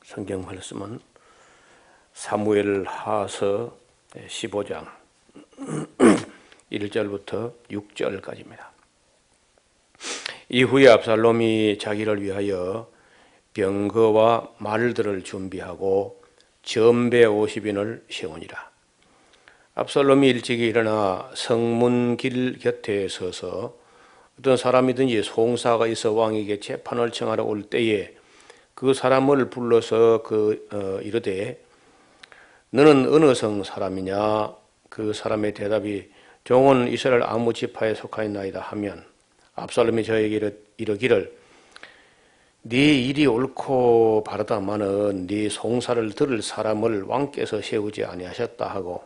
성경 말씀은 사무엘 하서 15장 1절부터 6절까지입니다. 이후에 압살롬이 자기를 위하여 병거와 말들을 준비하고 전배 50인을 세우니라. 압살롬이 일찍이 일어나 성문길 곁에 서서 어떤 사람이든지 송사가 있어 왕에게 재판을 청하러 올 때에 그 사람을 불러서 이르되 너는 어느 성 사람이냐? 그 사람의 대답이 종은 이스라엘 아무 지파에 속하였나이다 하면 압살롬이 저에게 이르기를 네 일이 옳고 바르다마는 네 송사를 들을 사람을 왕께서 세우지 아니하셨다 하고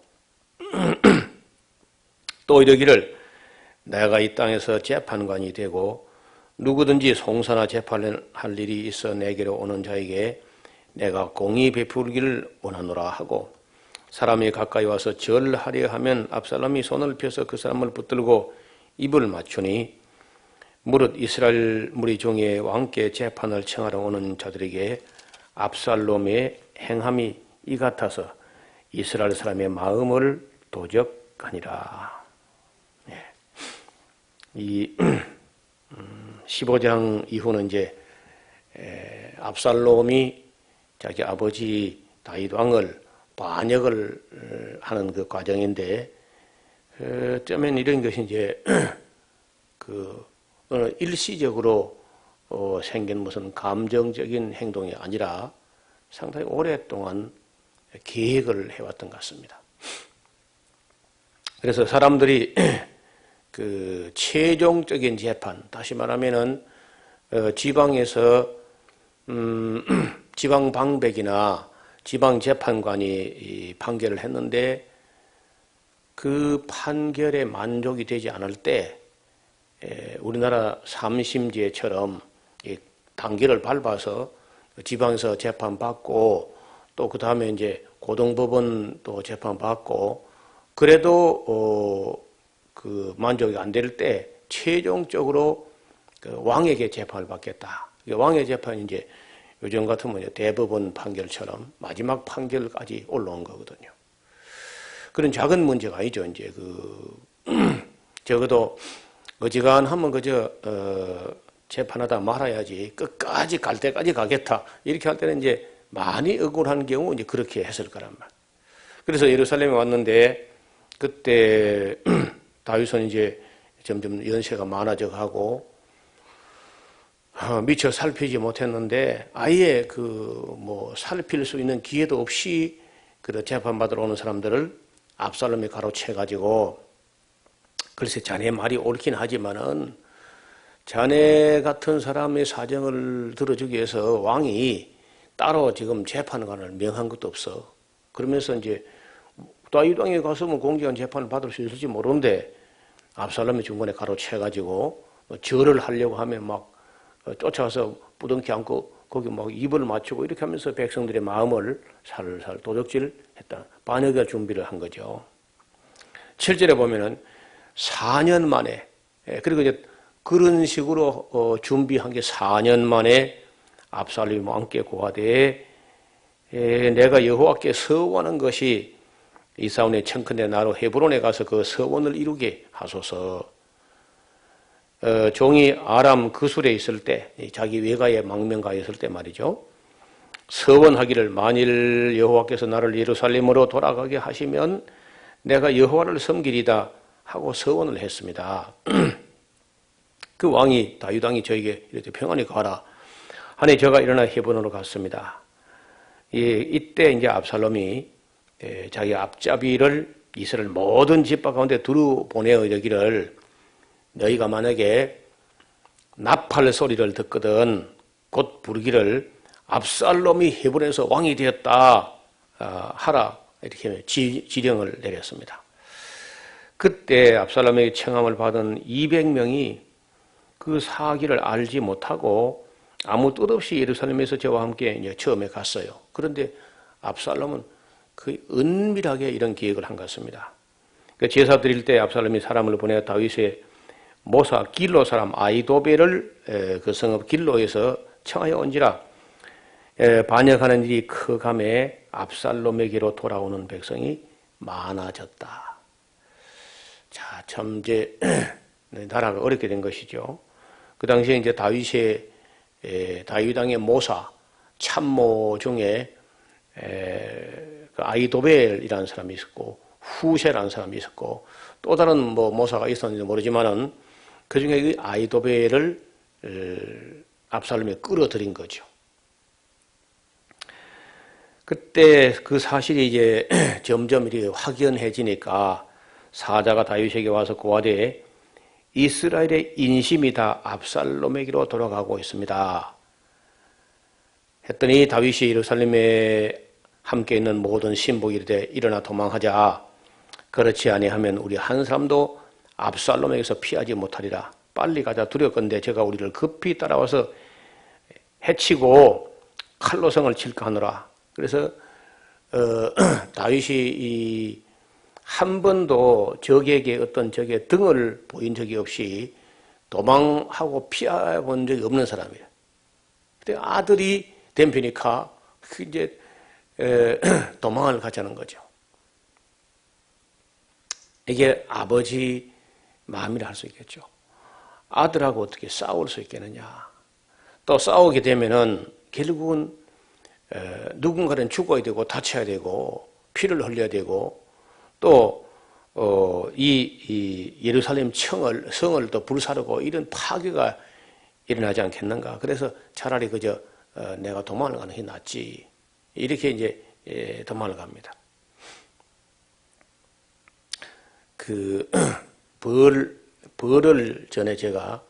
또 이르기를 내가 이 땅에서 재판관이 되고 누구든지 송사나 재판을 할 일이 있어 내게로 오는 자에게 내가 공의 베풀기를 원하노라 하고 사람이 가까이 와서 절하려 하면 압살롬이 손을 펴서 그 사람을 붙들고 입을 맞추니 무릇 이스라엘 무리 중에 왕께 재판을 청하러 오는 자들에게 압살롬의 행함이 이 같아서 이스라엘 사람의 마음을 도적하니라. 이 15장 이후는 이제 압살롬이 자기 아버지 다윗 왕을 반역을 하는 그 과정인데 어쩌면 이런 것이 이제 일시적으로 생긴 무슨 감정적인 행동이 아니라 상당히 오랫동안 계획을 해왔던 것 같습니다. 그래서 사람들이 그 최종적인 재판, 다시 말하면은 지방에서 지방 방백이나 지방 재판관이 판결을 했는데 그 판결에 만족이 되지 않을 때 우리나라 삼심제처럼 단계를 밟아서 지방에서 재판받고 또 그 다음에 이제 고등법원 또 재판받고 그래도 그 만족이 안 될 때 최종적으로 그 왕에게 재판을 받겠다. 왕의 재판이 이제 요즘 같으면 대법원 판결처럼 마지막 판결까지 올라온 거거든요. 그런 작은 문제가 아니죠. 이제 적어도 어지간하면 그저 재판하다 말아야지 끝까지 갈 때까지 가겠다. 이렇게 할 때는 이제 많이 억울한 경우 이제 그렇게 했을 거란 말. 그래서 예루살렘에 왔는데 그때 다윗은 이제 점점 연세가 많아져 가고 미처 살피지 못했는데 아예 살필 수 있는 기회도 없이 그 재판받으러 오는 사람들을 압살롬이 가로채 가지고 글쎄 자네 말이 옳긴 하지만은 자네 같은 사람의 사정을 들어주기 위해서 왕이 따로 지금 재판관을 명한 것도 없어. 그러면서 이제 다윗 왕에 가서면 공정한 재판을 받을 수 있을지 모르는데 압살롬이 중간에 가로채가지고 절을 하려고 하면 막 쫓아와서 부둥켜 안고 거기 막 입을 맞추고 이렇게 하면서 백성들의 마음을 살살 도적질했다. 반역의 준비를 한 거죠. 7절에 보면은 4년 만에 그리고 이제 그런 식으로 준비한 게 4년 만에 압살롬이 왕께 고하되 내가 여호와께 서원한 것이 이사온의 청컨대 나로 헤브론에 가서 그 서원을 이루게 하소서. 종이 아람 그술에 있을 때 자기 외가에 망명가 있을 때 말이죠. 서원하기를 만일 여호와께서 나를 예루살렘으로 돌아가게 하시면 내가 여호와를 섬기리다 하고 서원을 했습니다. 그 왕이 다윗 왕이 저에게 이렇게 평안히 가라 하니 저가 일어나 헤브론으로 갔습니다. 이때 이제 압살롬이 자기 앞잡이를 이스라엘 모든 집파 가운데 두루 보내어 이르기를 너희가 만약에 나팔 소리를 듣거든 곧 부르기를 압살롬이 헤브론에서 왕이 되었다 하라 이렇게 지령을 내렸습니다. 그때 압살롬에게 청함을 받은 200명이 그 사기를 알지 못하고 아무 뜻 없이 예루살렘에서 저와 함께 이제 처음에 갔어요. 그런데 압살롬은 거의 은밀하게 이런 계획을 한 것 같습니다. 제사 드릴 때 압살롬이 사람을 보내 다윗의 모사 길로 사람 아히도벨을 그 성읍 길로에서 청하여 온지라 반역하는 일이 커감에 압살롬에게로 돌아오는 백성이 많아졌다. 자, 참 이제 나라가 어렵게 된 것이죠. 그 당시에 이제 다윗 왕의 모사 참모 중에 그 아이도벨이라는 사람이 있었고 후세라는 사람이 있었고 또 다른 뭐 모사가 있었는지 모르지만은 그 중에 그 아이도벨을 압살롬이 끌어들인 거죠. 그때 그 사실이 이제 점점 이렇게 확연해지니까 사자가 다윗에게 와서 고하되 이스라엘의 인심이 다 압살롬에게로 돌아가고 있습니다. 했더니 다윗이 예루살렘에 함께 있는 모든 신복이 이르되 일어나 도망하자. 그렇지 아니하면 우리 한 사람도 압살롬에게서 피하지 못하리라. 빨리 가자. 두렵건대 제가 우리를 급히 따라와서 해치고 칼로 성을 칠까 하노라. 그래서 다윗이 한 번도 적에게 어떤 적의 등을 보인 적이 없이 도망하고 피해본 적이 없는 사람이에요. 근데 아들이 된 편이니까 이제 도망을 가자는 거죠. 이게 아버지 마음이라 할 수 있겠죠. 아들하고 어떻게 싸울 수 있겠느냐. 또 싸우게 되면은 결국은 누군가는 죽어야 되고 다쳐야 되고 피를 흘려야 되고 또 이 예루살렘 성을 또 불사르고 이런 파괴가 일어나지 않겠는가. 그래서 차라리 그저 내가 도망을 가는 게 낫지. 이렇게 이제 도망을 갑니다. 그 벌을 전에 제가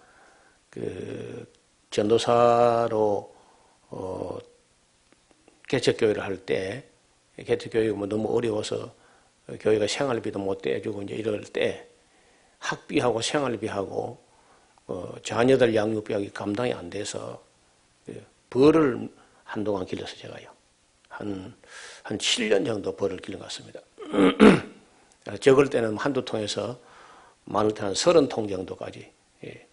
그 전도사로 개척교회를 할 때 개척교회가 뭐 너무 어려워서 교회가 생활비도 못 떼주고 이제 이럴 때 학비하고 생활비하고 자녀들 양육비하기 감당이 안 돼서 벌을 한동안 길렀어요. 제가요. 한 7년 정도 벌을 길러 갔습니다. 적을 때는 한두 통에서 많을 때는 30통 정도까지. 예.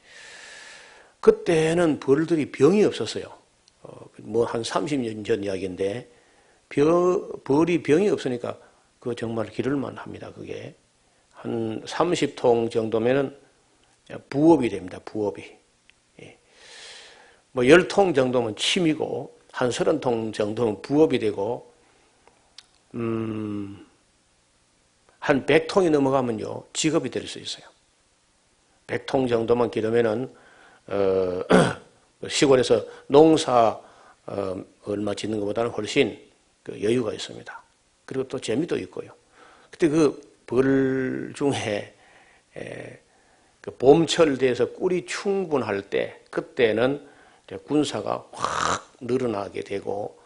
그때는 벌들이 병이 없었어요. 뭐 한 30년 전 이야기인데 벌이 병이 없으니까 그거 정말 기를만 합니다. 그게 한 30통 정도면은 부업이 됩니다. 부업이. 예. 뭐 10통 정도면 침이고 한 30통 정도면 부업이 되고 한 100통이 넘어가면요 직업이 될 수 있어요. 100통 정도만 기르면은 시골에서 농사 얼마 짓는 것보다는 훨씬 그 여유가 있습니다. 그리고 또 재미도 있고요. 그때 그 벌 중에 그 봄철 돼서 꿀이 충분할 때 그때는 군사가 확 늘어나게 되고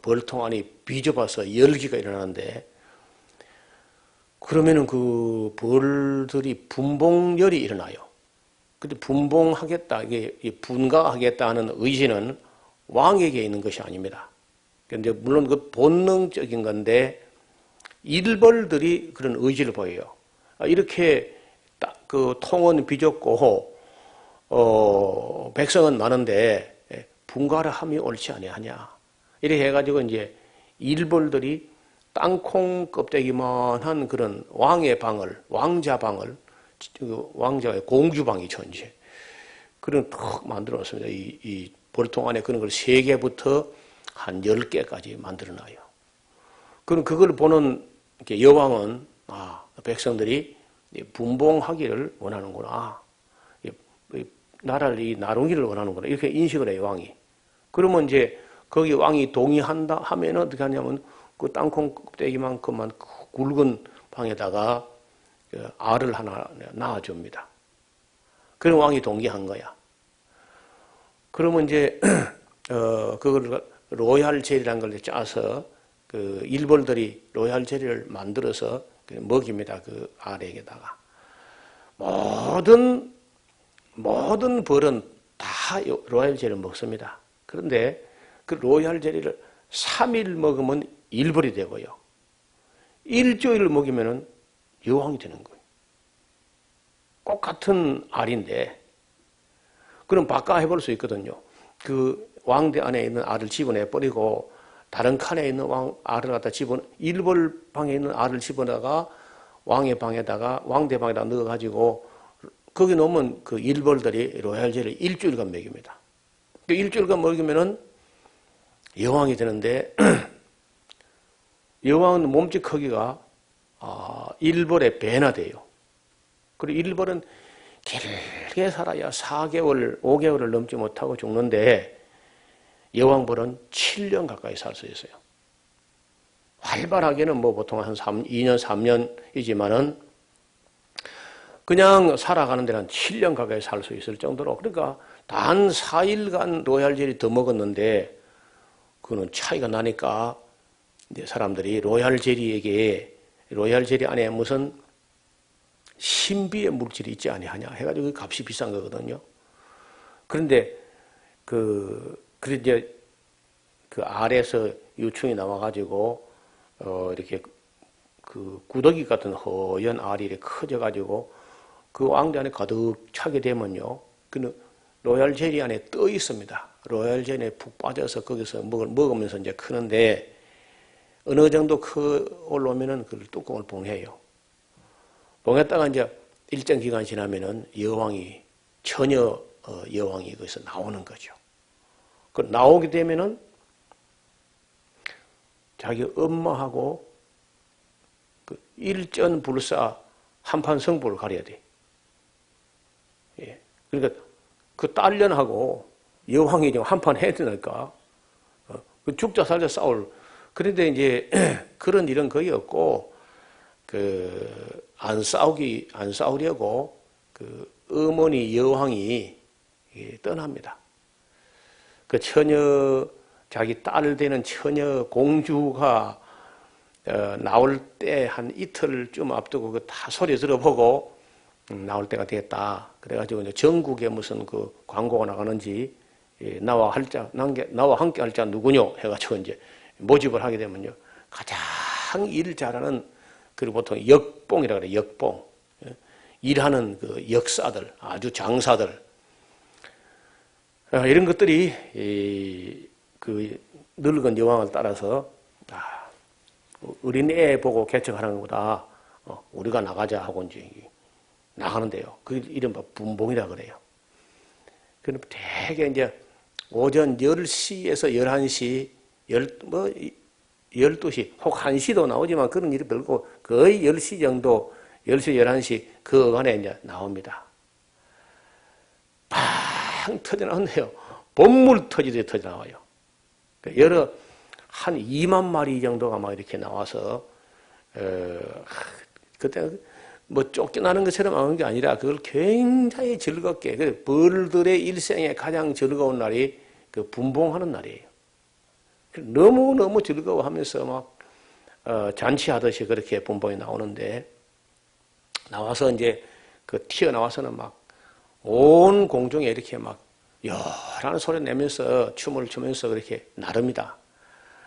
벌통 안이 비좁아서 열기가 일어나는데 그러면은 그 벌들이 분봉열이 일어나요. 근데 분봉하겠다, 이게 분가하겠다 하는 의지는 왕에게 있는 것이 아닙니다. 그런데 물론 그 본능적인 건데 일벌들이 그런 의지를 보여요. 이렇게 딱 그 통은 비좁고 백성은 많은데 분가를 함이 옳지 아니하냐. 이렇게 해가지고 이제 일벌들이 땅콩 껍데기만한 그런 왕의 방을, 왕자 방을, 왕자의 공주방이죠, 이제. 그런 턱 만들어 놨습니다. 이 벌통 안에 그런 걸 3개부터 한 10개까지 만들어 놔요. 그럼 그걸 보는 여왕은, 백성들이 분봉하기를 원하는구나. 나라를, 이 나누기를 원하는구나. 이렇게 인식을 해요, 왕이. 그러면 이제 거기 왕이 동의한다 하면 어떻게 하냐면 그 땅콩 껍데기만큼만 굵은 방에다가 알을 하나 낳아줍니다. 그럼 왕이 동의한 거야. 그러면 이제 그걸 로얄 젤리라는 걸 짜서 그 일벌들이 로얄 젤리를 만들어서 먹입니다. 그 알에게다가 모든 벌은 다 로얄 젤리를 먹습니다. 그런데 그 로얄 젤리를 3일 먹으면 일벌이 되고요. 일주일 먹이면은 여왕이 되는 거예요. 꼭 같은 알인데, 그럼 바꿔 해볼 수 있거든요. 그 왕대 안에 있는 알을 집어내 버리고 다른 칸에 있는 알을 갖다 일벌 방에 있는 알을 집어다가 왕의 방에다가 왕대 방에다 넣어가지고 거기 놓으면 그 일벌들이 로얄젤리 일주일간 먹입니다. 그 일주일간 먹이면은 여왕이 되는데 여왕은 몸집 크기가 일벌의 배나 돼요. 그리고 일벌은 길게 살아야 4개월, 5개월을 넘지 못하고 죽는데 여왕벌은 7년 가까이 살 수 있어요. 활발하게는 뭐 보통 한 2년, 3년이지만은 그냥 살아가는 데는 7년 가까이 살 수 있을 정도로 그러니까 단 4일간 로얄젤리 더 먹었는데 그거는 차이가 나니까 이제 사람들이 로얄젤리 안에 무슨 신비의 물질이 있지 아니하냐 해가지고 그 값이 비싼 거거든요. 그런데 이제 그 알에서 유충이 나와가지고 이렇게 그 구더기 같은 허연 알이 이렇게 커져가지고 그 왕대 안에 가득 차게 되면요, 그 로얄젤리 안에 떠 있습니다. 로얄젤리에 푹 빠져서 거기서 먹으면서 이제 크는데 어느 정도 올라오면은 그 뚜껑을 봉해요. 봉했다가 이제 일정 기간 지나면은 처녀 여왕이 거기서 나오는 거죠. 그 나오게 되면은 자기 엄마하고 그 일전불사 한판 승부를 가려야 돼. 예. 그러니까 그 딸년하고 여왕이 지금 한판 해야 되니까 그 죽자 살자 싸울. 그런데 이제 그런 일은 거의 없고 안 싸우려고 그 어머니 여왕이 떠납니다. 그 자기 딸 되는 처녀 공주가 나올 때 한 이틀쯤 앞두고 그 다 소리 들어보고 나올 때가 됐다. 그래가지고 이제 전국에 무슨 그 광고가 나가는지 나와 함께 할 자 누구뇨 해가지고 이제 모집을 하게 되면요 가장 일 잘하는 그리고 보통 역봉이라 그래 역봉 일하는 그 역사들 아주 장사들 이런 것들이 그 늙은 여왕을 따라서 어린애 보고 개척하는 것보다 우리가 나가자 하고 이제 나가는데요. 그 이른바 분봉이라 그래요. 그럼 되게 이제 오전 10시에서 11시, 12시, 혹 1시도 나오지만 그런 일이 별고 거의 10시 정도, 10시, 11시 그 안에 이제 나옵니다. 팡 터져 나오는데요. 본물 터지듯이 터져 나와요. 한 2만 마리 정도가 막 이렇게 나와서, 그때 뭐 쫓겨나는 것처럼 하는 게 아니라 그걸 굉장히 즐겁게, 벌들의 일생에 가장 즐거운 날이 그 분봉하는 날이에요. 너무너무 즐거워하면서 막, 잔치하듯이 그렇게 분봉이 나오는데, 나와서 이제 튀어나와서는 막 온 공중에 이렇게 막 여라는 소리 내면서 춤을 추면서 그렇게 나릅니다.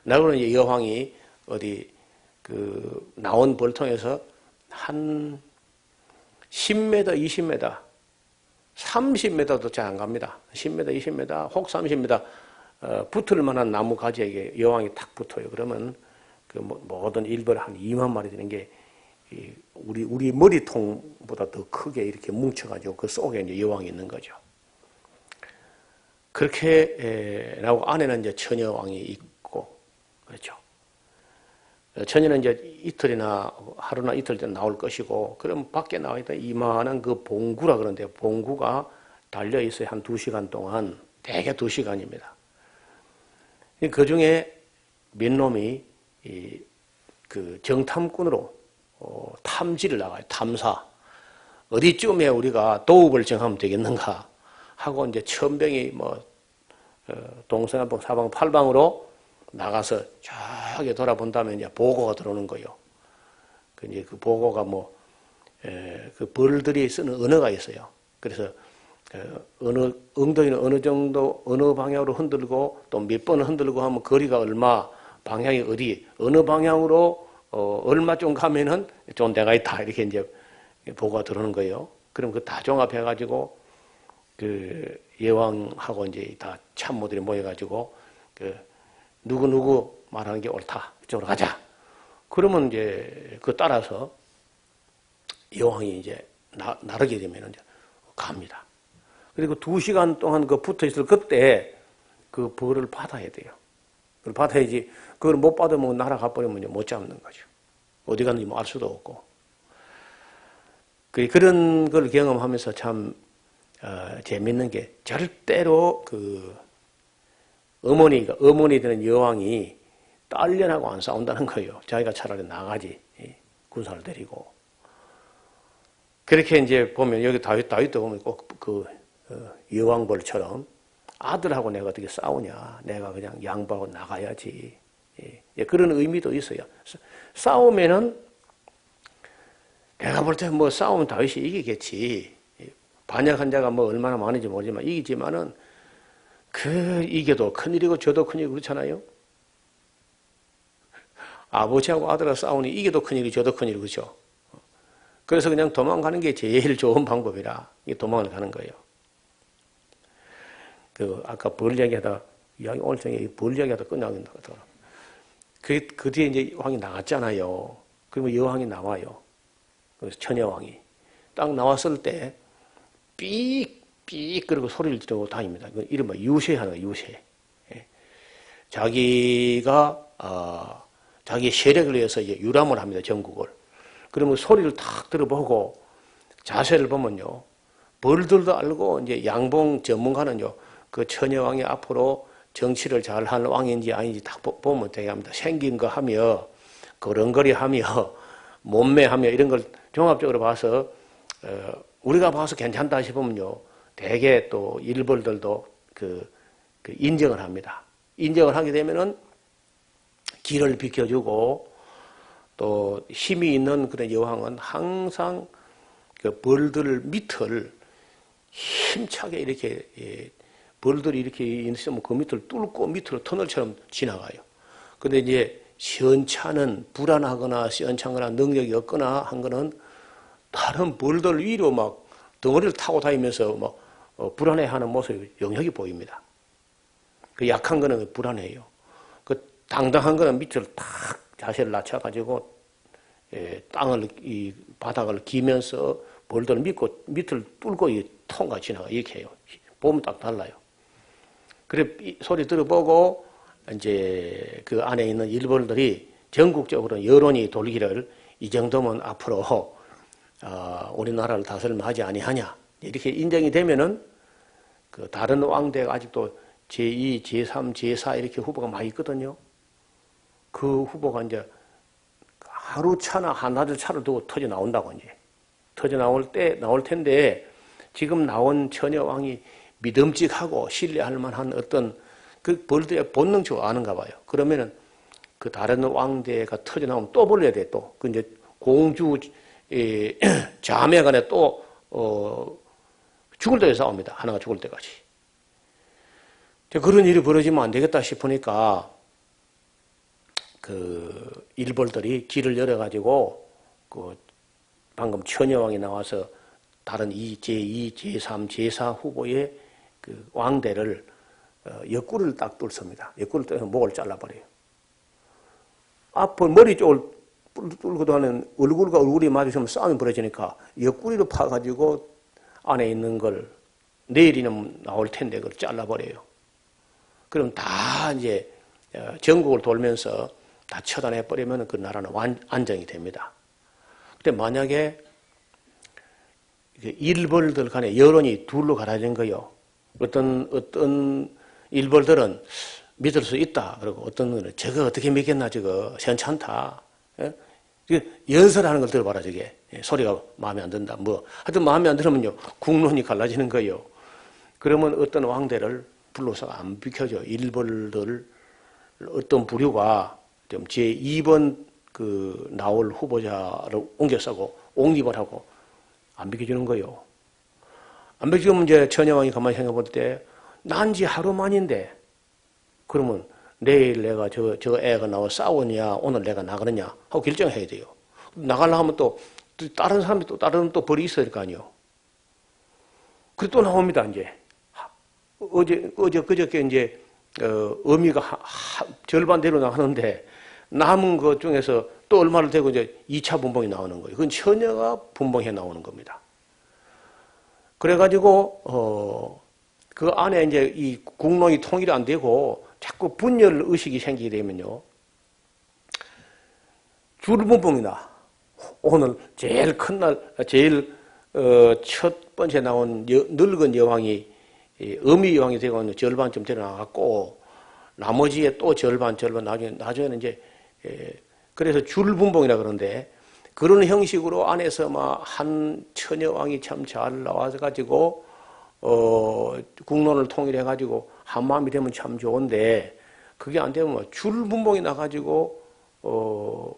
나고는 이제 여왕이 어디 나온 벌통에서 한 10m, 20m, 30m도 잘 안 갑니다. 10m, 20m, 혹 30m 붙을 만한 나무 가지에게 여왕이 탁 붙어요. 그러면 그 모든 일벌 한 2만 마리 되는 게 우리 머리통보다 더 크게 이렇게 뭉쳐가지고 그 속에 이제 여왕이 있는 거죠. 그렇게 나오고 안에는 이제 처녀 왕이 있고 그렇죠. 처녀는 이제 이틀이나 하루나 이틀 전 나올 것이고 그럼 밖에 나와 있다 이만한 그 봉구라 그러는데 봉구가 달려 있어요. 한 2시간 동안 대개 2시간입니다. 그 중에 몇 놈이 그 정탐꾼으로 탐지를 나가요. 탐사. 어디쯤에 우리가 도읍을 정하면 되겠는가 하고 이제 천병이 동서남북 사방 팔방으로 나가서 저기 돌아본다면 이제 보고가 들어오는 거예요. 이제 그 보고가 그 벌들이 쓰는 언어가 있어요. 그래서 엉덩이는 어느 정도 어느 방향으로 흔들고 또 몇 번 흔들고 하면 거리가 얼마, 방향이 어느 방향으로 얼마쯤 가면은 좀 데가 있다 이렇게 이제 보고가 들어오는 거예요. 그럼 그 다 종합해가지고 그 여왕하고 이제 다 참모들이 모여가지고 그 누구 말하는 게 옳다. 이쪽으로 가자. 그러면 이제 그 따라서 여왕이 이제 나르게 되면 이제 갑니다. 그리고 2시간 동안 그 붙어 있을 그때 그 벌을 받아야 돼요. 그걸 받아야지. 그걸 못 받으면 날아가 버리면 못 잡는 거죠. 어디 갔는지 뭐 알 수도 없고. 그런 걸 경험하면서 참 재밌는 게 절대로 그 어머니 되는 여왕이 딸년하고 안 싸운다는 거예요. 자기가 차라리 나가지. 군사를 데리고. 그렇게 이제 보면 여기 다윗도 보면 꼭 그 여왕벌처럼 아들하고 내가 어떻게 싸우냐. 내가 그냥 양보하고 나가야지. 그런 의미도 있어요. 싸우면은 내가 볼 때 뭐 싸우면 다윗이 이기겠지. 반역한 자가 뭐 얼마나 많은지 모르지만 이기지만은 이겨도 큰일이고 저도 큰일이고 그렇잖아요. 아버지하고 아들하고 싸우니 이겨도 큰일이고 저도 큰일이고 그렇죠. 그래서 그냥 도망가는 게 제일 좋은 방법이라 도망을 가는 거예요. 아까 벌 얘기하다 오늘 저녁에 벌 얘기하다 끝나겠다. 그 뒤에 이제 왕이 나갔잖아요. 그러면 여왕이 나와요. 그래서 처녀왕이 딱 나왔을 때 삑삑 그리고 소리를 지르고 다닙니다. 이른바 유세하는 거예요. 유세. 자기가 자기의 세력을 위해서 이제 유람을 합니다. 전국을. 그러면 소리를 탁 들어보고 자세를 보면요. 벌들도 알고 이제 양봉 전문가는요. 그 처녀왕이 앞으로 정치를 잘하는 왕인지 아닌지 딱 보면 되게 합니다. 생긴 거 하며 걸음걸이 하며 몸매하며 이런 걸 종합적으로 봐서 우리가 봐서 괜찮다 싶으면요. 대개 또 일벌들도 그 인정을 합니다. 인정을 하게 되면은 길을 비켜주고 또 힘이 있는 그런 여왕은 항상 그 벌들 밑을 힘차게 이렇게 벌들이 이렇게 있으면 그 밑을 뚫고 밑으로 터널처럼 지나가요. 근데 이제 시원찮은 불안하거나 시원찮거나 능력이 없거나 한 거는 다른 벌들 위로 막 덩어리를 타고 다니면서 막 불안해하는 모습이 영역이 보입니다. 그 약한 거는 불안해요. 그 당당한 거는 밑을 탁 자세를 낮춰가지고 이 바닥을 기면서 벌들을 밑을 뚫고 통과 지나가 이렇게 해요. 보면 딱 달라요. 그래 소리 들어보고 이제 그 안에 있는 일벌들이 전국적으로 여론이 돌기를 이 정도면 앞으로 우리나라를 다스릴만하지 아니하냐 이렇게 인정이 되면은 그 다른 왕대가 아직도 제2, 제3, 제4 이렇게 후보가 많이 있거든요. 그 후보가 이제 하루 차나 한나절 차를 두고 터져 나온다고 이제 터져 나올 텐데 지금 나온 처녀 왕이 믿음직하고 신뢰할 만한 어떤 그 벌들의 본능적으로 아는가 봐요. 그러면은 그 다른 왕대가 터져 나오면 또 벌려야 돼 또. 그 이제 공주 자매간에 또 죽을 때까지 싸웁니다. 하나가 죽을 때까지. 그런 일이 벌어지면 안 되겠다 싶으니까 그 일벌들이 길을 열어가지고 그 방금 처녀왕이 나와서 다른 제2, 제3, 제4 후보의 그 왕대를 옆구리를 딱 뚫습니다. 옆구리를 뚫어서 목을 잘라버려요. 앞을 머리 쪽을 뚫고도 하는 얼굴과 얼굴이 마주치면 싸움이 벌어지니까 옆구리로 파가지고 안에 있는 걸 내일이면 나올 텐데 그걸 잘라버려요. 그럼 다 이제 전국을 돌면서 다 처단해버리면 그 나라는 안정이 됩니다. 근데 만약에 일벌들 간에 여론이 둘로 갈라진 거요. 어떤 일벌들은 믿을 수 있다. 그리고 어떤 거는 저거 어떻게 믿겠나 저거 괜찮다. 예? 연설하는 걸 들어봐라 저게. 소리가 마음에 안 든다. 뭐 하여튼 마음에 안 들으면요. 국론이 갈라지는 거예요. 그러면 어떤 왕대를 불러서 안 비켜줘. 일벌들 어떤 부류가 좀 제2번 그 나올 후보자를 옮겨서고 옹립을 하고 안 비켜주는 거예요. 안 비켜주면 이제 처녀왕이 가만히 생각해 볼 때 난지 하루 만인데 그러면 내일 내가 저 애가 나와 싸우냐 오늘 내가 나가느냐 하고 결정해야 돼요. 나가려고 하면 또 다른 사람이 또 다른 또 벌이 있어야 될 거 아니에요. 그리고 또 나옵니다, 이제. 그저께 이제, 어미가 절반대로 나가는데, 남은 것 중에서 또 얼마를 대고 이제 2차 분봉이 나오는 거예요. 그건 처녀가 분봉해 나오는 겁니다. 그래가지고, 그 안에 이제 이 국론이 통일이 안 되고, 자꾸 분열 의식이 생기게 되면요. 줄분봉이 나. 오늘 제일 큰 날, 첫 번째 나온 늙은 여왕이, 어미 여왕이 되고 절반쯤 데려나갔고, 나머지에 또 절반, 나중에는 이제, 그래서 줄분봉이라 그러는데, 그런 형식으로 안에서 막 한 처녀왕이 참 잘 나와가지고, 국론을 통일해가지고 한마음이 되면 참 좋은데, 그게 안 되면 줄분봉이 나가지고,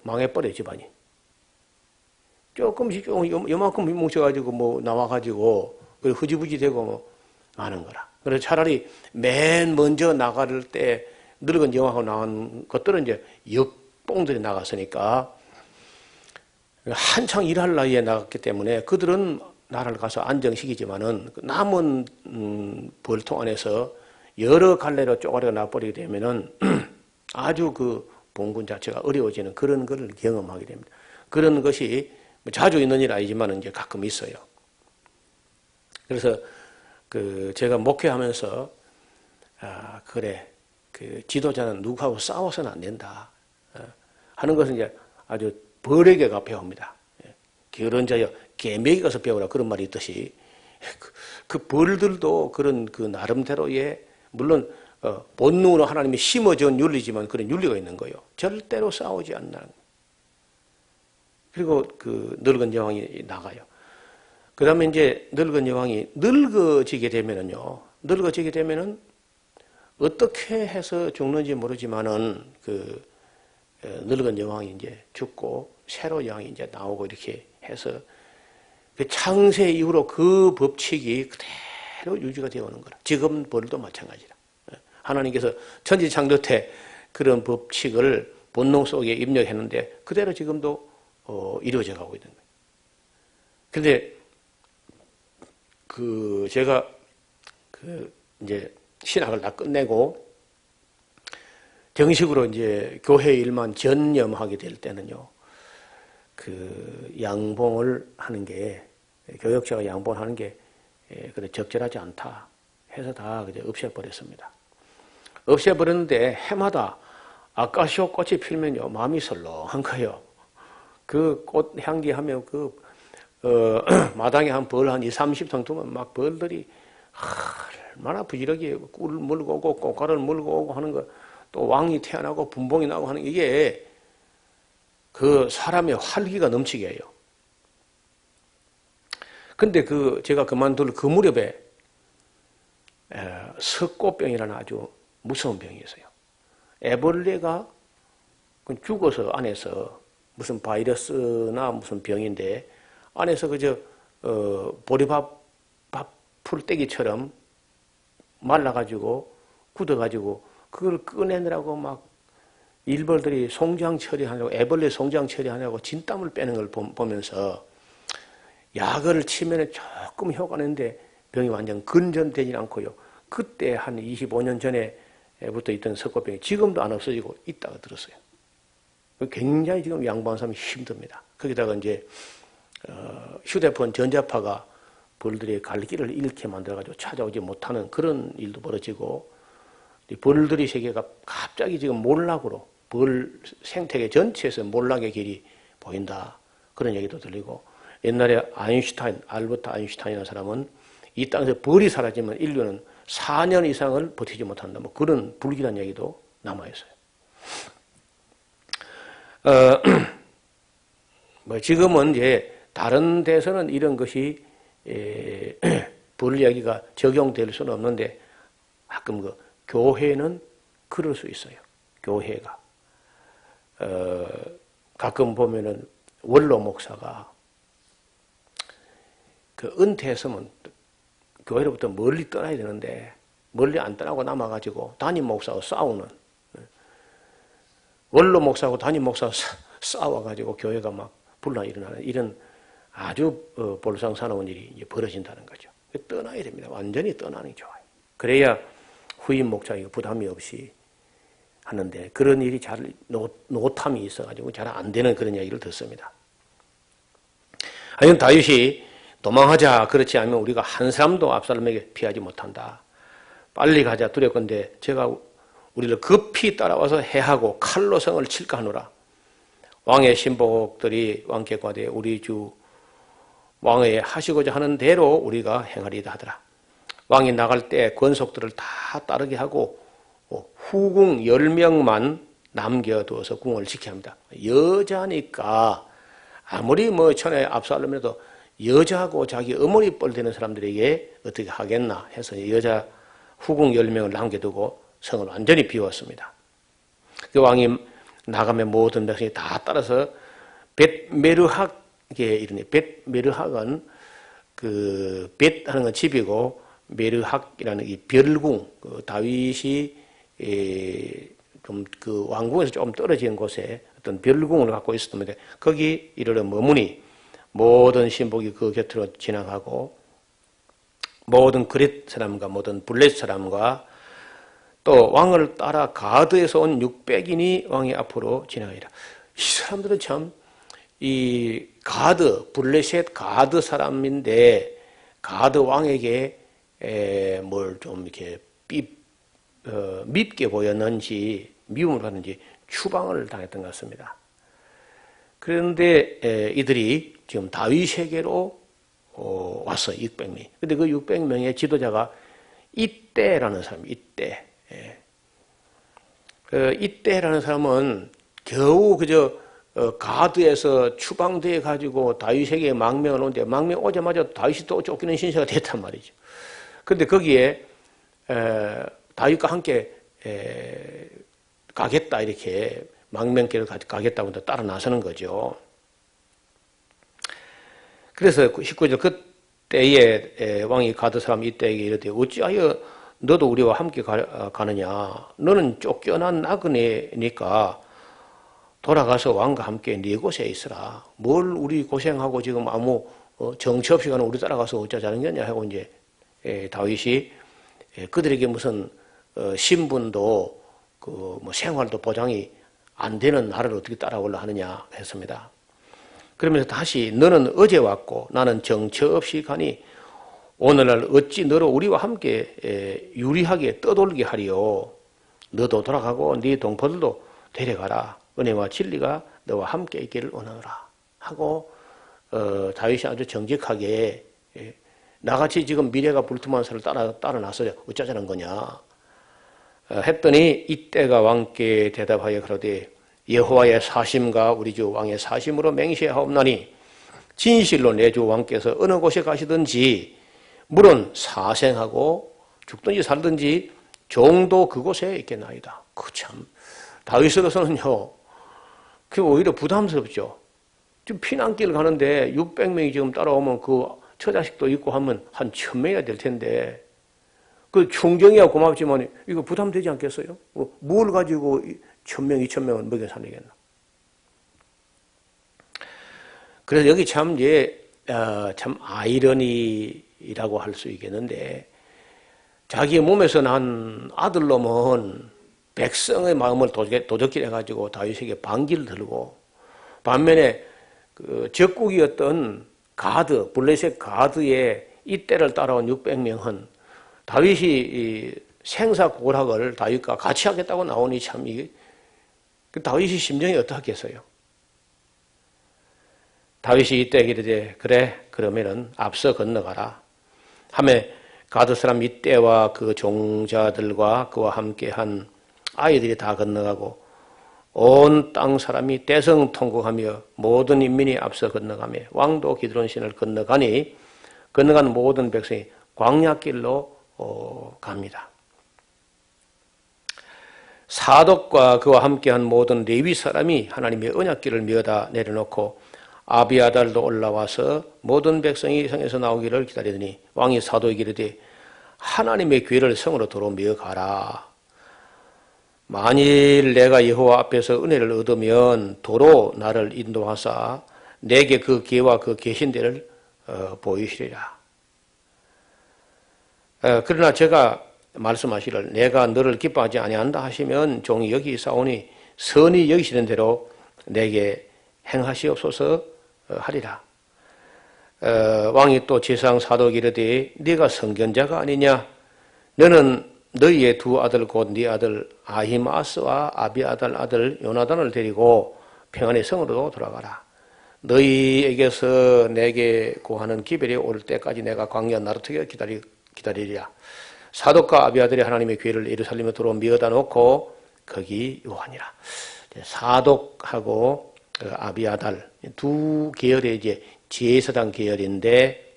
망해버려, 집안이. 조금씩 요만큼 뭉쳐가지고 뭐 나와가지고, 흐지부지 되고 뭐 하는 거라. 그래서 차라리 맨 먼저 나갈 때 늙은 여왕하고 나온 것들은 이제 역봉들이 나갔으니까, 한창 일할 나이에 나갔기 때문에 그들은 나라를 가서 안정시키지만은 남은 벌통 안에서 여러 갈래로 쪼가리가 나버리게 되면은 아주 그 봉군 자체가 어려워지는 그런 걸 경험하게 됩니다. 그런 것이 자주 있는 일 아니지만 이제 가끔 있어요. 그래서 그 제가 목회하면서 그래 그 지도자는 누구하고 싸워서는 안 된다 하는 것은 이제 아주 벌에게가 배웁니다. 결혼자여 개미에게 가서 배우라 그런 말이 있듯이 그 벌들도 그런 그 나름대로의 물론 본능으로 하나님이 심어준 윤리지만 그런 윤리가 있는 거예요. 절대로 싸우지 않는. 그리고 그 늙은 여왕이 나가요. 그 다음에 이제 늙은 여왕이 늙어지게 되면은 어떻게 해서 죽는지 모르지만은 그 늙은 여왕이 이제 죽고 새로 여왕이 이제 나오고 이렇게 해서 그 창세 이후로 그 법칙이 그대로 유지가 되어 오는 거라. 지금 벌도 마찬가지라. 하나님께서 천지창조 때 그런 법칙을 본능 속에 입력했는데 그대로 지금도 이루어져 가고 있는 거예요. 근데 그 제가 그 이제 신학을 다 끝내고 정식으로 이제 교회 일만 전념하게 될 때는요, 그 양봉을 하는 게 교역자가 양봉을 하는 게 그래 적절하지 않다 해서 다 그냥 없애버렸습니다. 없애버렸는데 해마다 아카시아 꽃이 필면요 마음이 설렁한 거예요. 그 꽃 향기하면 그 마당에 한 벌 한 20-30통 두면 막 벌들이 얼마나 부지런하게 꿀을 물고 오고 꽃가루를 물고 오고 하는 거, 또 왕이 태어나고 분봉이 나고 하는 이게 그 사람의 활기가 넘치게 해요. 근데 그 제가 그만둘 그 무렵에 석고병이라는 아주 무서운 병이 있어요. 애벌레가 죽어서 안에서 무슨 바이러스나 무슨 병인데 안에서 그저 보리밥 풀떼기처럼 말라가지고 굳어가지고 그걸 꺼내느라고 막 일벌들이 송장 처리하려고 애벌레 송장 처리하려고 진땀을 빼는 걸 보면서 약을 치면 조금 효과가 있는데 병이 완전 근전되지 않고요. 그때 한 25년 전에부터 있던 석고병이 지금도 안 없어지고 있다고 들었어요. 굉장히 지금 양보하는 사람이 힘듭니다. 거기다가 이제 휴대폰 전자파가 벌들의 갈 길을 잃게 만들어가지고 찾아오지 못하는 그런 일도 벌어지고 벌들의 세계가 갑자기 지금 몰락으로 벌 생태계 전체에서 몰락의 길이 보인다. 그런 얘기도 들리고 옛날에 알버트 아인슈타인이라는 사람은 이 땅에서 벌이 사라지면 인류는 4년 이상을 버티지 못한다. 뭐 그런 불길한 얘기도 남아있어요. 뭐 지금은 이제 다른 데서는 이런 것이 벌 이야기가 적용될 수는 없는데 가끔 그 교회는 그럴 수 있어요. 교회가 가끔 보면은 원로 목사가 그 은퇴했으면 교회로부터 멀리 떠나야 되는데 멀리 안 떠나고 남아가지고 담임 목사하고 싸우는, 원로 목사하고 담임 목사하고 싸워가지고 교회가 막 불나 일어나는 이런 아주 볼상사나운 일이 벌어진다는 거죠. 떠나야 됩니다. 완전히 떠나는 게 좋아요. 그래야 후임 목자가 부담이 없이 하는데 그런 일이 잘 노탐이 있어가지고 잘 안 되는 그런 이야기를 듣습니다. 하여튼 다윗이 도망하자, 그렇지 않으면 우리가 한 사람도 압살롬에게 피하지 못한다. 빨리 가자, 두렵건대 제가 우리를 급히 따라와서 해하고 칼로 성을 칠까 하노라. 왕의 신복들이 왕께 가되 우리 주 왕의 하시고자 하는 대로 우리가 행하리이다 하더라. 왕이 나갈 때 권속들을 다 따르게 하고 후궁 10명만 남겨두어서 궁을 지켜야 합니다. 여자니까 아무리 뭐 전에 압살롬이라도 여자하고 자기 어머니 뻘 되는 사람들에게 어떻게 하겠나 해서 여자 후궁 10명을 남겨두고 성을 완전히 비웠습니다. 그 왕이 나가면 모든 백성이 다 따라서 벳메르학에 이르니, 벳메르학은 그 벳 하는 건 집이고 메르학이라는 이 별궁, 그 다윗이 좀 그 왕궁에서 좀 떨어진 곳에 어떤 별궁을 갖고 있었는데 거기 이르러 머무니 모든 신복이 그 곁으로 지나가고 모든 그렛 사람과 모든 블렛 사람과 또 왕을 따라 가드에서 온 600인이 왕의 앞으로 지나가니라. 이 사람들은 참 이 가드, 블레셋 가드 사람인데 가드 왕에게 뭘 좀 이렇게 밉게 보였는지 미움을 받는지 추방을 당했던 것 같습니다. 그런데 이들이 지금 다윗에게로 왔어요. 600명이. 근데 그 600명의 지도자가 이때라는 사람, 이때. 이때라는 사람은 겨우 그저 가드에서 추방돼 가지고 다윗에게 망명을 오는데 망명 오자마자 다윗이 또 쫓기는 신세가 됐단 말이죠. 그런데 거기에 다윗과 함께 가겠다 이렇게 망명길을 가겠다고 따라 나서는 거죠. 그래서 19절 그때에 왕이 가드 사람 이때에게 이르되 어찌하여 너도 우리와 함께 가느냐. 너는 쫓겨난 나그네니까 돌아가서 왕과 함께 네 곳에 있으라. 뭘 우리 고생하고 지금 아무 정처 없이 가는 우리 따라가서 어쩌자는 거냐 하고 이제 다윗이 그들에게 무슨 신분도 그 뭐 생활도 보장이 안 되는 나를 어떻게 따라오려 하느냐 했습니다. 그러면서 다시 너는 어제 왔고 나는 정처 없이 가니 오늘날 어찌 너로 우리와 함께 유리하게 떠돌게 하리요. 너도 돌아가고 네 동포들도 데려가라. 은혜와 진리가 너와 함께 있기를 원하노라 하고 다윗이 아주 정직하게 나같이 지금 미래가 불투명한 사람을 따라 나서 어쩌자는 거냐 했더니 이때가 왕께 대답하여 그러되 여호와의 사심과 우리 주 왕의 사심으로 맹세하옵나니 진실로 내 주 왕께서 어느 곳에 가시든지 물론 사생하고 죽든지 살든지 종도 그곳에 있겠나이다. 그 참 다윗으로서는요 그게 오히려 부담스럽죠. 지금 피난길 가는데 600명이 지금 따라오면 그 처자식도 있고 하면 한 1000명이나 될 텐데 그 충정이야 고맙지만 이거 부담되지 않겠어요? 뭘 가지고 1000명, 2000명은 먹여 살리겠나? 그래서 여기 참 참 아이러니라고 할 수 있겠는데 자기의 몸에서 난 아들놈은 백성의 마음을 도적질 해가지고 다윗에게 반기를 들고 반면에 그 적국이었던 가드, 블레셋 가드의 이때를 따라온 600명은 다윗이 생사고락을 다윗과 같이 하겠다고 나오니 참 이게 다윗의 심정이 어떠하겠어요? 다윗이 이때 이르되 그래 그러면은 앞서 건너가라 하매 가드 사람 이때와 그 종자들과 그와 함께한 아이들이 다 건너가고 온 땅 사람이 대성통곡하며 모든 인민이 앞서 건너가며 왕도 기드론 신을 건너가니 건너간 모든 백성이 광야길로 갑니다. 사독과 그와 함께한 모든 레위 사람이 하나님의 언약궤를 메어다 내려놓고 아비아달도 올라와서 모든 백성이 성에서 나오기를 기다리더니 왕이 사도에게 이르되 하나님의 궤를 성으로 도로 메어가라. 만일 내가 여호와 앞에서 은혜를 얻으면 도로 나를 인도하사 내게 그 궤와 그 계신 데를 보이시리라. 그러나 제가 말씀하시기를 내가 너를 기뻐하지 아니한다 하시면 종이 여기 있사오니 선이 여기시는 대로 내게 행하시옵소서 하리라. 왕이 또 제사장 사독 이르되 네가 선견자가 아니냐? 너는 너희의 두 아들 곧 네 아들 아히마스와 아비아달 아들 요나단을 데리고 평안의 성으로 돌아가라. 너희에게서 내게 구하는 기별이 올 때까지 내가 광야 나루터게 기다리리라. 사독과 아비아들이 하나님의 교회를 예루살렘에 들어 미어다 놓고 거기 요하니라. 사독하고 아비아달 두 계열의 이제 제사장 계열인데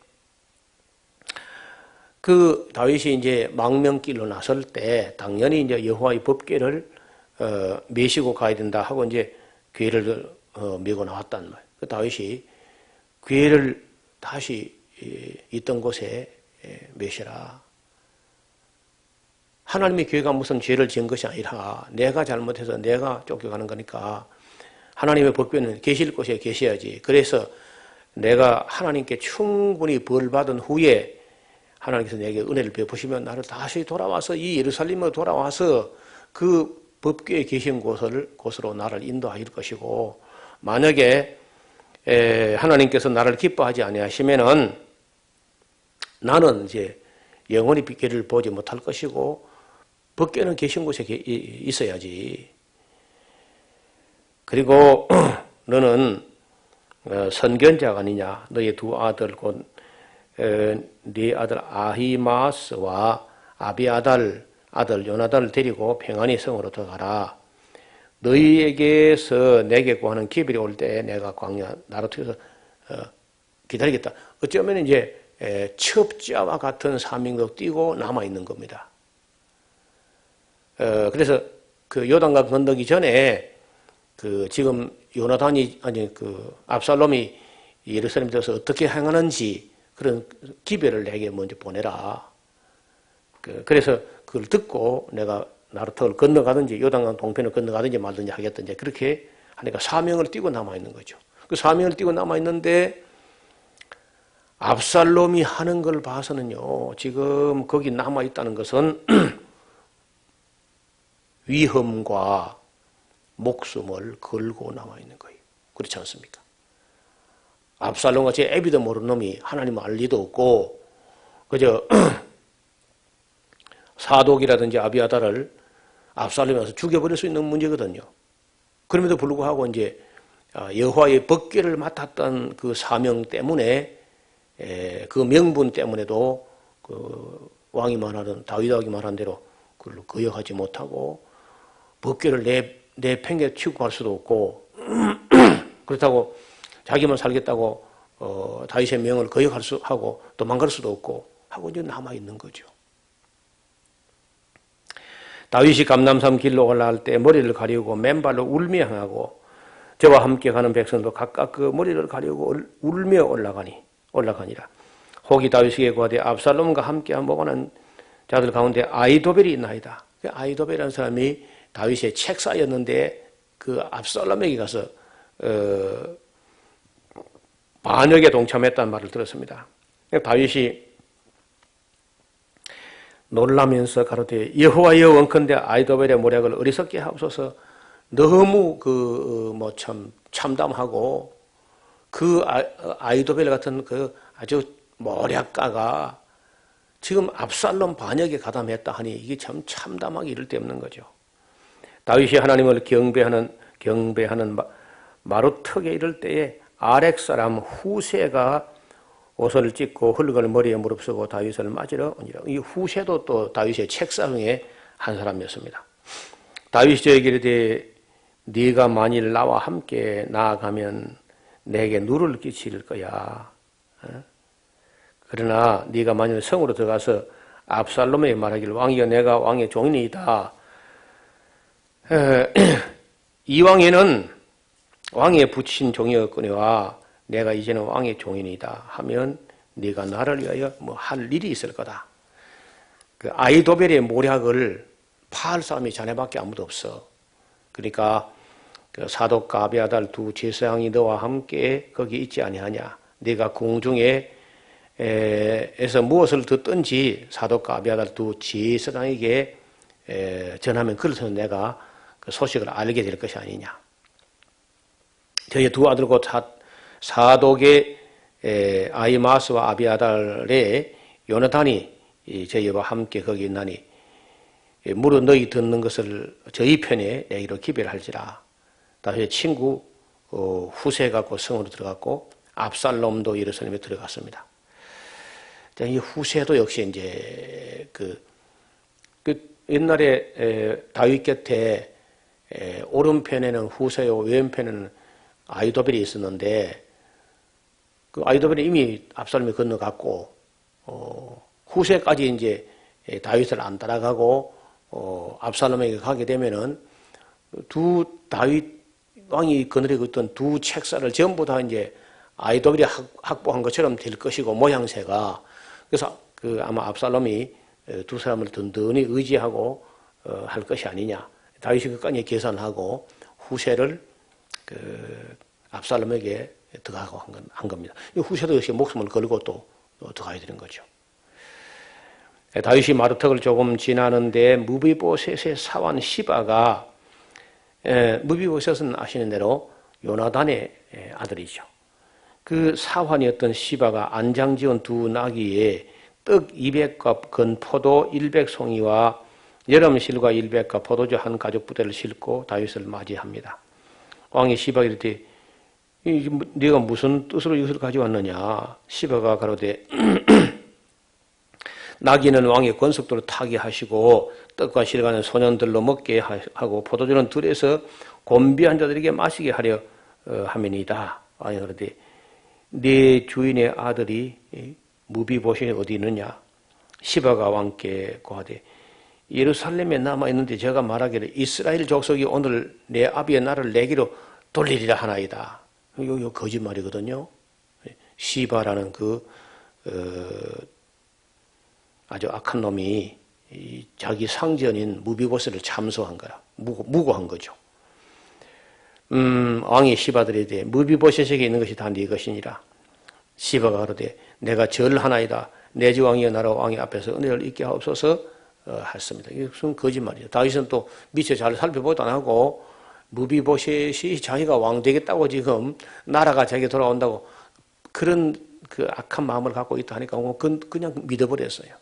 그 다윗이 이제 망명길로 나설 때 당연히 이제 여호와의 법궤를 메시고 가야 된다 하고 이제 궤를 메고 나왔단 말이에요. 그 다윗이 궤를 다시 있던 곳에 메시라. 하나님의 교회가 무슨 죄를 지은 것이 아니라 내가 잘못해서 내가 쫓겨가는 거니까 하나님의 법궤는 계실 곳에 계셔야지. 그래서 내가 하나님께 충분히 벌 받은 후에 하나님께서 내게 은혜를 베푸시면 나를 다시 돌아와서 이 예루살렘으로 돌아와서 그 법궤에 계신 곳으로 나를 인도할 것이고, 만약에 하나님께서 나를 기뻐하지 아니하시면은 나는 이제 영원히 법궤를 보지 못할 것이고 법궤는 계신 곳에 있어야지. 그리고 너는 선견자가 아니냐? 너의 두 아들 곧 네 아들 아히마스와 아비아달 아들 요나단을 데리고 평안히 성으로 들어가라. 너희에게서 내게 구하는 기별이 올 때 내가 광야 나루터에서 기다리겠다. 어쩌면 이제 첩자와 같은 사명도 띄고 남아 있는 겁니다. 그래서 그 요단강 건너기 전에 그 지금 요나단이 아니 그 압살롬이 예루살렘에 들어서 어떻게 행하는지 그런 기별을 내게 먼저 보내라. 그래서 그걸 듣고 내가 나루터를 건너가든지 요단강 동편을 건너가든지 말든지 하겠든지 그렇게 하니까 사명을 띠고 남아 있는 거죠. 그 사명을 띠고 남아 있는데 압살롬이 하는 걸 봐서는요, 지금 거기 남아 있다는 것은 위험과 목숨을 걸고 남아 있는 거예요. 그렇지 않습니까? 압살롬 같이 애비도 모르는 놈이 하나님 알 리도 없고 그저 사독이라든지 아비아달을 압살롬이 와서 죽여버릴 수 있는 문제거든요. 그럼에도 불구하고 이제 여호와의 법궤를 맡았던 그 사명 때문에 그 명분 때문에도 그 왕이 말하던 다윗 왕이 말한 대로 그걸 거역하지 못하고 법궤를 내팽개 치고 갈 수도 없고 그렇다고 자기만 살겠다고 다윗의 명을 거역할 수 하고 도망갈 수도 없고 하고 이제 남아 있는 거죠. 다윗이 감람산 길로 올라갈 때 머리를 가리우고 맨발로 울며 향하고 저와 함께 가는 백성도 각각 그 머리를 가리우고 울며 올라가니라. 혹이 다윗에게 구하되 압살롬과 함께 모가는 자들 가운데 아히도벨이 있나이다. 아히도벨이라는 사람이 다윗의 책사였는데 그 압살롬에게 가서 반역에 동참했다는 말을 들었습니다. 다윗이 놀라면서 가로되 여호와여 원컨대 아히도벨의 모략을 어리석게 하옵소서. 너무 참담하고 그 아히도벨 같은 그 아주 모략가가 지금 압살롬 반역에 가담했다 하니 이게 참 참담하기 이를 데 없는 거죠. 다윗이 하나님을 경배하는 마루턱에 이를 때에 아렉 사람 후세가 옷을 찢고 흙을 머리에 무릅쓰고 다윗을 맞으러 오니라. 이 후세도 또 다윗의 책사형의 한 사람이었습니다. 다윗이 저에게 이르되 네가 만일 나와 함께 나아가면 내게 누를 끼칠 거야. 그러나 네가 만일 성으로 들어가서 압살롬에게 말하기를 왕이여 내가 왕의 종이니이다. 이왕에는 왕에 붙인 종이었거니와 내가 이제는 왕의 종이니이다 하면 네가 나를 위하여 할 일이 있을 거다. 그 아히도벨의 모략을 파할 사람이 자네밖에 아무도 없어. 그러니까 그 사독과 아비아달 두 제사장이 너와 함께 거기 있지 아니하냐. 네가 궁중에 에서 무엇을 듣든지 사독과 아비아달 두 지사장에게 전하면 그래서 내가 그 소식을 알게 될 것이 아니냐. 저희 두 아들 곧 사독의 아히마스와 아비아달의 요나단이 저희와 함께 거기 있나니 무릇 너희 듣는 것을 저희 편에 내기로 기별을 할지라. 다시 친구 후세가 곧 성으로 들어갔고 압살롬도 예루살렘에 들어갔습니다. 이 후세도 역시 이제 그 옛날에 다윗 곁에 오른편에는 후세요, 왼편에는 아히도벨이 있었는데 그 아히도벨이 이미 압살롬이 건너갔고 후세까지 이제 다윗을 안 따라가고 압살롬에게 가게 되면은 두 다윗 왕이 거느리고 있던 두 책사를 전부 다 이제 아히도벨이 확보한 것처럼 될 것이고 모양새가 그래서 그 아마 압살롬이 두 사람을 든든히 의지하고 할 것이 아니냐. 다윗이 끝까지 계산하고 후세를 그 압살롬에게 들어가고 한 겁니다. 이 후세도 역시 목숨을 걸고 또 들어가야 되는 거죠. 다윗이 마르턱을 조금 지나는데 무비보셋의 사환 시바가 무비보셋은 아시는 대로 요나단의 아들이죠. 그 사환이었던 시바가 안장지은 두 나귀에 떡 200갑 건 포도 100송이와 여름실과 100갑 포도주 한 가죽 부대를 싣고 다윗을 맞이합니다. 왕이 시바가 이르되 네가 무슨 뜻으로 이것을 가져왔느냐. 시바가 가로되 나귀는 왕의 권속도로 타게 하시고 떡과 실과는 소년들로 먹게 하고 포도주는 들에서 곤비한 자들에게 마시게 하려 함이니이다. 왕이 그러되 네 주인의 아들이 무비보셋이 어디 있느냐. 시바가 왕께 고하되 예루살렘에 남아있는데 제가 말하기를 이스라엘 족속이 오늘 내 아비의 나를 내기로 돌리리라 하나이다. 이거 거짓말이거든요. 시바라는 아주 악한 놈이 자기 상전인 무비보셋을 참소한 거야. 무고한 거죠. 왕이 시바들에 대해 무비보셋에게 있는 것이 다 네 것이니라. 시바가 그러되 내가 절하나이다. 내 주 왕이여 나라 왕의 앞에서 은혜를 잊게 하옵소서 했습니다. 이것은 거짓말이죠. 다윗은 또 미처 잘 살펴보지도 안 하고 무비보셋이 자기가 왕 되겠다고 지금 나라가 자기가 돌아온다고 그런 그 악한 마음을 갖고 있다 하니까 그냥 믿어버렸어요.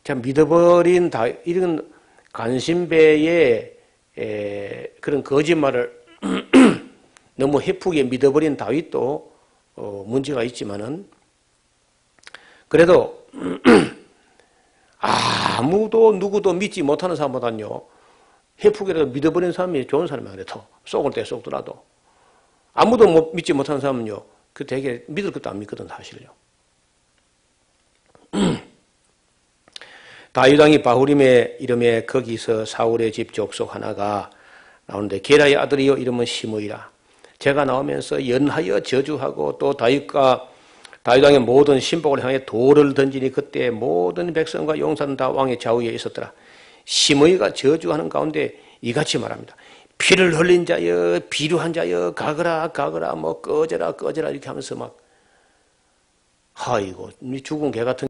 자, 믿어버린 이런 간신배의 그런 거짓말을 너무 해프게 믿어버린 다윗도 문제가 있지만은 그래도 아무도 누구도 믿지 못하는 사람보다는요 해프게라도 믿어버린 사람이 좋은 사람이야. 그래도 속을 때 속더라도 아무도 믿지 못하는 사람은요 그 되게 믿을 것도 안 믿거든 사실요. 다윗 왕이 바후림의 이름에 거기서 사울의 집 족속 하나가 나오는데 게라의 아들이요 이름은 시므이라. 제가 나오면서 연하여 저주하고 또 다윗 왕의 모든 신복을 향해 돌을 던지니 그때 모든 백성과 용사는 다 왕의 좌우에 있었더라. 시므이가 저주하는 가운데 이같이 말합니다. 피를 흘린 자여 비루한 자여 가거라 뭐 꺼져라 이렇게 하면서 막 아이고 죽은 개 같은